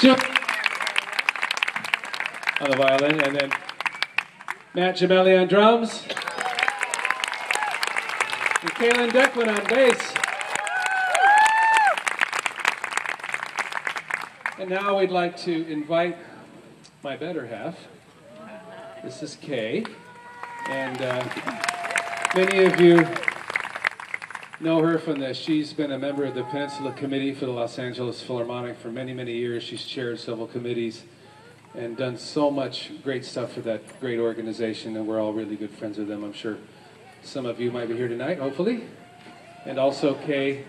Jim on the violin, and then Matt Gemelli on drums, and Kaylin Declan on bass. And now we'd like to invite my better half. This is Kay, and many of you know her from this. She's been a member of the Peninsula Committee for the Los Angeles Philharmonic for many, many years. She's chaired several committees and done so much great stuff for that great organization, and we're all really good friends with them. I'm sure some of you might be here tonight, hopefully. And also Kay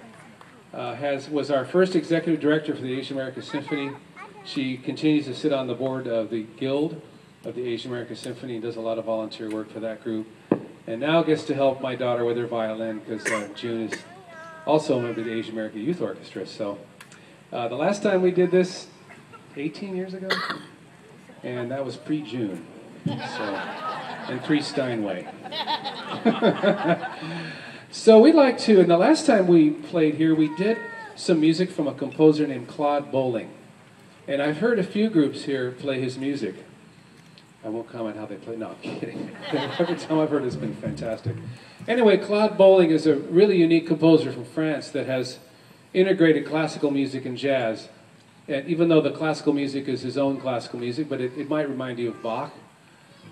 was our first executive director for the Asian American Symphony. She continues to sit on the board of the Guild of the Asian American Symphony and does a lot of volunteer work for that group. And now gets to help my daughter with her violin, because June is also a member of the Asian American Youth Orchestra. So the last time we did this, 18 years ago, and that was pre-June, so, and pre-Steinway. So we'd like to, and the last time we played here, we did some music from a composer named Claude Bolling. And I've heard a few groups here play his music. I won't comment how they play. No, I'm kidding. Every time I've heard it's been fantastic. Anyway, Claude Bolling is a really unique composer from France that has integrated classical music and jazz. And even though the classical music is his own classical music, but it might remind you of Bach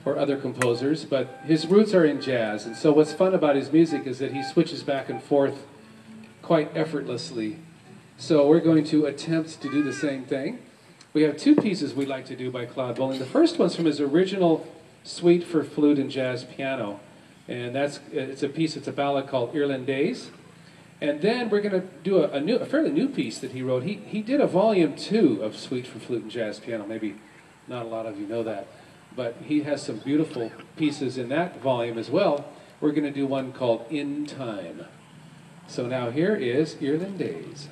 or other composers, but his roots are in jazz. And so what's fun about his music is that he switches back and forth quite effortlessly. So we're going to attempt to do the same thing. We have two pieces we'd like to do by Claude Bolling. The first one's from his original suite for flute and jazz piano. And it's a ballad called Irlandaise. And then we're going to do a fairly new piece that he wrote. He did a volume 2 of Suite for Flute and Jazz Piano. Maybe not a lot of you know that. But he has some beautiful pieces in that volume as well. We're going to do one called In Time. So now here is Irlandaise.